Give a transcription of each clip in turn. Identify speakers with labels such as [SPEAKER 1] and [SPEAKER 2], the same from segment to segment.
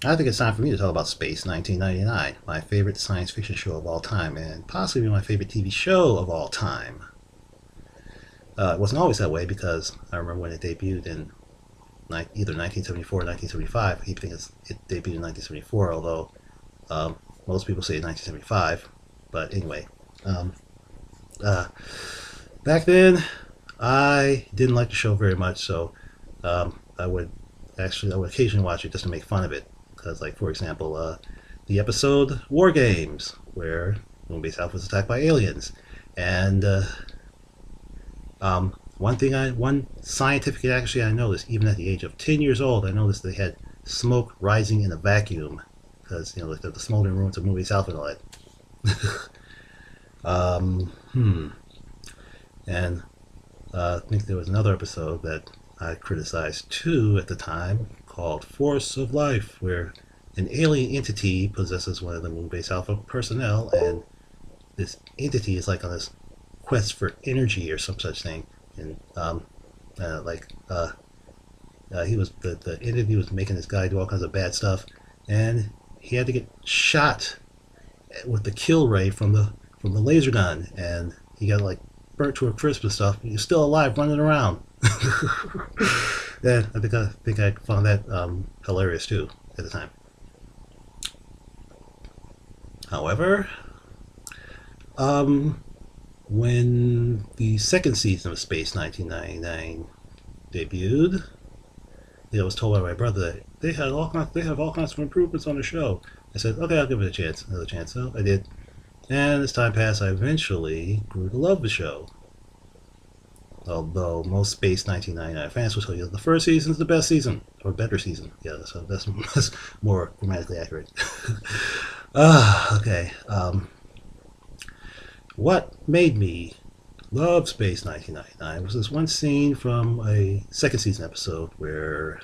[SPEAKER 1] I think it's time for me to talk about Space 1999, my favorite science fiction show of all time, and possibly my favorite TV show of all time. It wasn't always that way because I remember when it debuted in either 1974 or 1975. I keep thinking it debuted in 1974, although most people say 1975. But anyway, um, uh, back then I didn't like the show very much, so I would occasionally watch it just to make fun of it. Because, like for example, the episode War Games, where Moonbase Alpha was attacked by aliens, and one scientific accuracy I noticed, even at the age of 10 years old, I noticed they had smoke rising in a vacuum because like the smoldering ruins of Moonbase Alpha and all that. Hmm. And I think there was another episode that I criticized too at the time called Force of Life, where an alien entity possesses one of the Moonbase Alpha personnel, and this entity is like on this quest for energy or some such thing. And like he was the entity was making this guy do all kinds of bad stuff, and he had to get shot with the kill ray from the laser gun, and he got like burnt to a crisp and stuff. He's still alive, running around. Yeah, I think I found that hilarious too at the time. However, um, when the second season of Space 1999 debuted, I was told by my brother that they have all kinds of improvements on the show. I said, okay, I'll give it a chance, another chance. So I did, and as time passed, I eventually grew to love the show. Although most Space 1999 fans will tell you the first season is the best season, or better season. Yeah, so that's more grammatically accurate. Okay. What made me love Space 1999 was this one scene from a second season episode where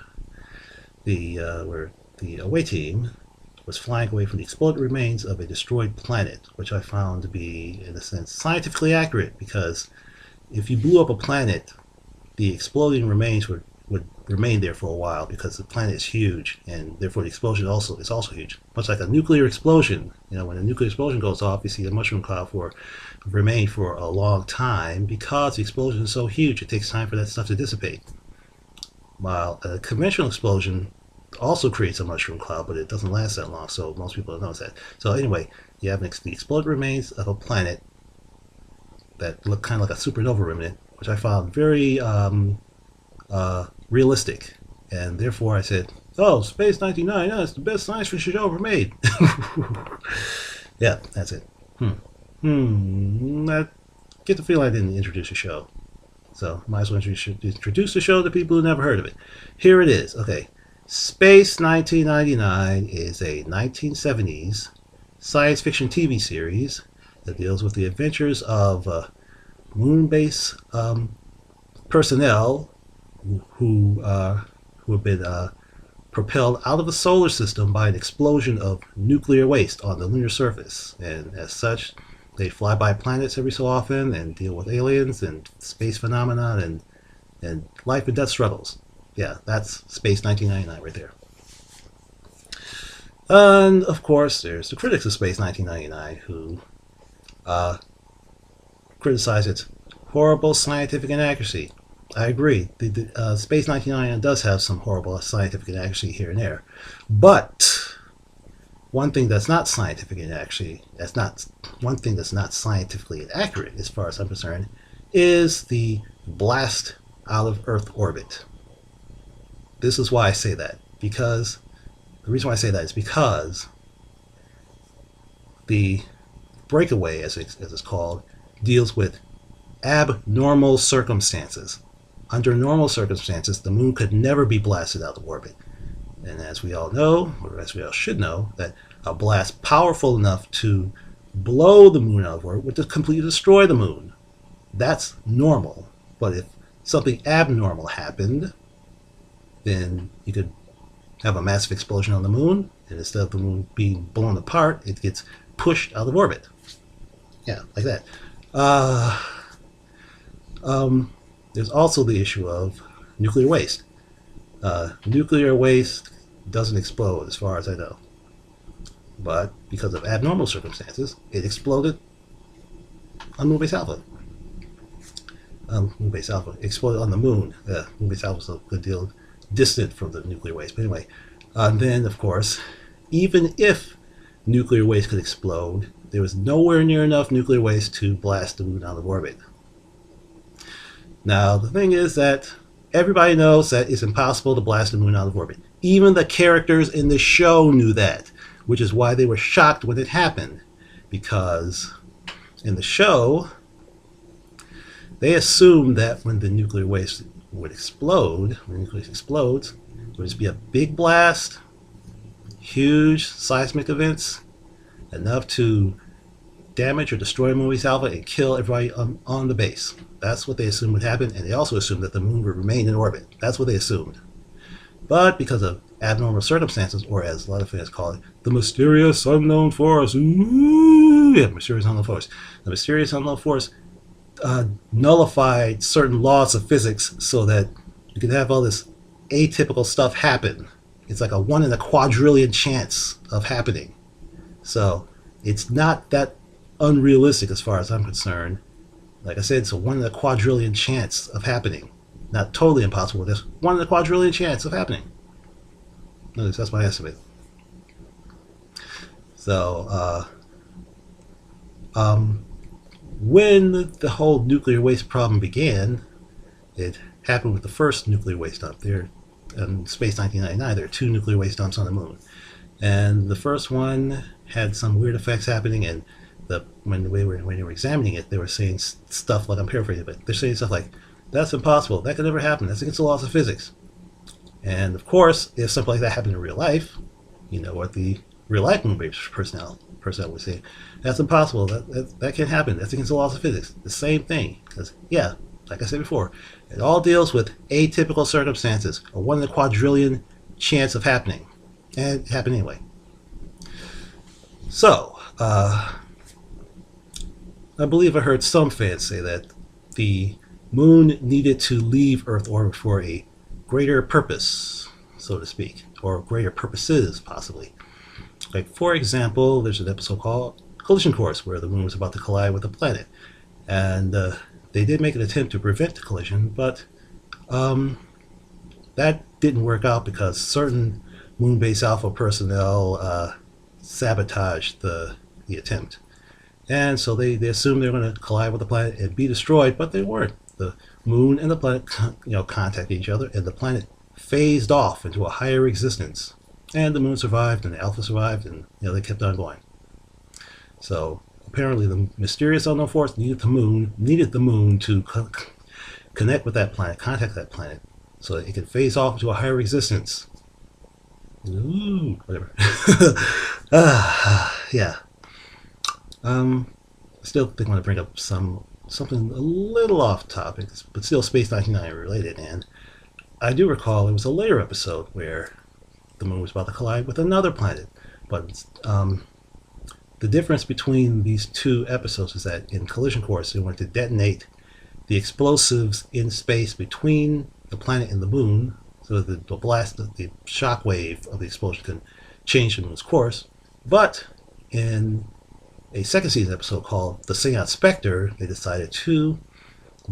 [SPEAKER 1] the away team was flying away from the exploded remains of a destroyed planet, which I found to be, in a sense, scientifically accurate because if you blew up a planet, the exploding remains would remain there for a while because the planet is huge, and therefore the explosion also is also huge. Much like a nuclear explosion, when a nuclear explosion goes off, you see a mushroom cloud remain for a long time because the explosion is so huge. It takes time for that stuff to dissipate. While a conventional explosion also creates a mushroom cloud, but it doesn't last that long, so most people don't notice that. So anyway, you have the exploded remains of a planet that look kind of like a supernova remnant, which I found very realistic, and therefore I said, "Oh, Space 99, yeah, it's the best science fiction show ever made." Yeah, that's it. I get the feeling I didn't introduce the show, so might as well introduce the show to people who never heard of it. Here it is. Okay, Space 1999 is a 1970s science fiction TV series that deals with the adventures of moon-base personnel who have been propelled out of the solar system by an explosion of nuclear waste on the lunar surface, and as such, they fly by planets every so often and deal with aliens and space phenomena and life and death struggles. Yeah, that's Space 1999 right there. And of course, there's the critics of Space 1999 who uh, criticize its horrible scientific inaccuracy. I agree. The Space 1999 does have some horrible scientific inaccuracy here and there, but one thing that's not scientific inaccuracy, one thing that's not scientifically inaccurate, as far as I'm concerned, is the blast out of Earth orbit. This is why I say that, because the reason why I say that is because the breakaway, as it's called, deals with abnormal circumstances. Under normal circumstances, the moon could never be blasted out of orbit. And as we all know, or as we all should know, that a blast powerful enough to blow the moon out of orbit would just completely destroy the moon. That's normal. But if something abnormal happened, then you could have a massive explosion on the moon, and instead of the moon being blown apart, it gets pushed out of orbit. Yeah, like that. Uh, there's also the issue of nuclear waste. Nuclear waste doesn't explode, as far as I know. But because of abnormal circumstances, it exploded on Moonbase Alpha. Moonbase Alpha exploded on the moon. Moonbase Alpha is a good deal distant from the nuclear waste. But anyway, and then of course, even if nuclear waste could explode, there was nowhere near enough nuclear waste to blast the moon out of orbit. Now, the thing is that everybody knows that it's impossible to blast the moon out of orbit. Even the characters in the show knew that, which is why they were shocked when it happened. Because in the show, they assumed that when the nuclear waste would explode, when the nuclear waste explodes, it would just be a big blast, huge seismic events, enough to damage or destroy Moonbase Alpha and kill everybody on the base. That's what they assumed would happen, and they also assumed that the moon would remain in orbit. That's what they assumed. But because of abnormal circumstances, or as a lot of fans call it, the mysterious unknown force, mysterious unknown force. The mysterious unknown force nullified certain laws of physics so that you could have all this atypical stuff happen. It's like a 1 in a quadrillion chance of happening. So it's not that unrealistic as far as I'm concerned. Like I said, it's a 1 in a quadrillion chance of happening. Not totally impossible. There's 1 in a quadrillion chance of happening. At least that's my estimate. So, when the whole nuclear waste problem began, it happened with the first nuclear waste dump. There, in Space 1999, there are 2 nuclear waste dumps on the moon. And the first one had some weird effects happening, and when they were examining it, they were saying stuff like, I'm paraphrasing, but they're saying stuff like, that's impossible, that could never happen, that's against the laws of physics. And of course, if something like that happened in real life, you know what the real life Moonbase personnel would say, that's impossible, that can't happen, that's against the laws of physics. The same thing, because yeah, like I said before, it all deals with atypical circumstances, a 1 in a quadrillion chance of happening, and it happened anyway. So, I believe I heard some fans say that the moon needed to leave Earth orbit for a greater purpose, so to speak, or greater purposes, possibly. Like, for example, there's an episode called Collision Course, where the moon was about to collide with a planet. And they did make an attempt to prevent the collision, but that didn't work out because certain Moonbase Alpha personnel sabotaged the attempt. And so they assumed they were going to collide with the planet and be destroyed, but they weren't. The moon and the planet contacted each other, and the planet phased off into a higher existence. And the moon survived, and the Alpha survived, and they kept on going. So apparently the mysterious unknown force needed the moon to connect with that planet, contact that planet, so that it could phase off into a higher existence. Ooh, whatever. Yeah. I still think I want to bring up something a little off topic, but still Space 99 related. And I do recall it was a later episode where the moon was about to collide with another planet. But the difference between these 2 episodes is that in Collision Course, they wanted to detonate the explosives in space between the planet and the moon, so that the blast, the shock wave of the explosion can change the moon's course. But in a second season episode called The Seance Spectre, they decided to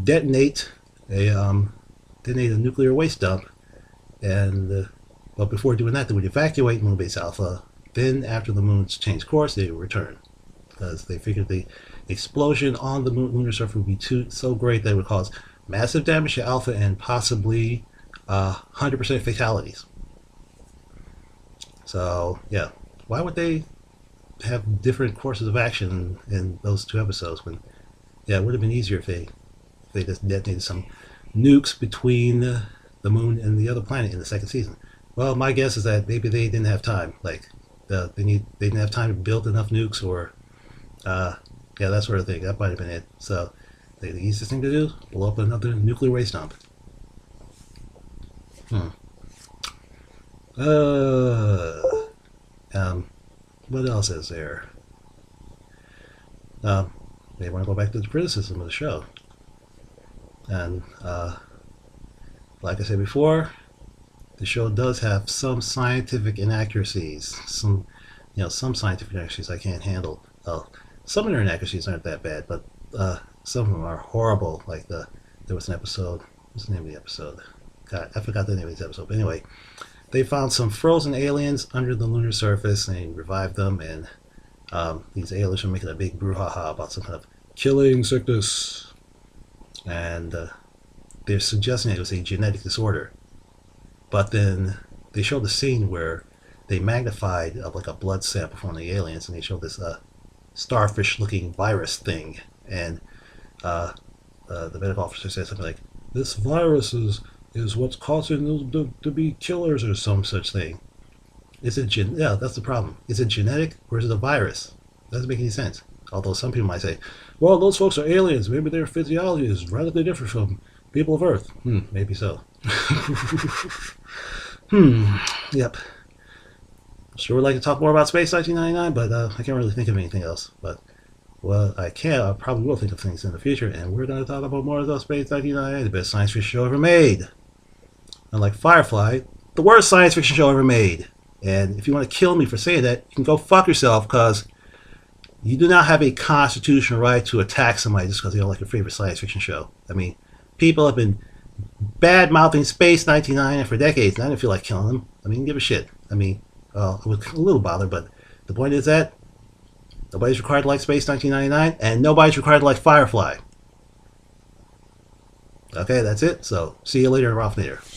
[SPEAKER 1] detonate a nuclear waste dump, and but before doing that, they would evacuate Moonbase Alpha. Then, after the moon's changed course, they would return, because they figured the explosion on the lunar surface would be so great that it would cause massive damage to Alpha and possibly 100% fatalities. So, yeah, why would they have different courses of action in those 2 episodes when, yeah, it would have been easier if they just detonated some nukes between the moon and the other planet in the second season. Well, my guess is that maybe they didn't have time. Like, they didn't have time to build enough nukes, or yeah, that sort of thing. That might have been it. So the easiest thing to do, blow up another nuclear waste dump. What else is there? They want to go back to the criticism of the show. And like I said before, the show does have some scientific inaccuracies. Some scientific inaccuracies I can't handle. Some of their inaccuracies aren't that bad, but some of them are horrible. Like there was an episode. What's the name of the episode? God, I forgot the name of this episode. But anyway, they found some frozen aliens under the lunar surface and revived them, and these aliens were making a big brouhaha about some kind of killing sickness, and they're suggesting it was a genetic disorder. But then they showed the scene where they magnified like a blood sample from the aliens, and they showed this starfish-looking virus thing, and the medical officer said something like, "This virus is what's causing them to be killers," or some such thing. Is it yeah, that's the problem. Is it genetic or is it a virus? Doesn't make any sense. Although some people might say, well, those folks are aliens. Maybe their physiology is radically different from people of Earth. Maybe so. Yep. Sure would like to talk more about Space 1999, but I can't really think of anything else. But, well, I probably will think of things in the future, and we're going to talk about more about Space 1999, the best science fiction show ever made. Unlike Firefly, the worst science fiction show ever made. And if you want to kill me for saying that, you can go fuck yourself, because you do not have a constitutional right to attack somebody just because they don't like your favorite science fiction show. I mean, people have been bad-mouthing Space 1999 for decades, and I didn't feel like killing them. I mean, give a shit. I mean, I was a little bothered, but the point is that nobody's required to like Space 1999, and nobody's required to like Firefly. Okay, that's it. So, see you later, Ralph Nader.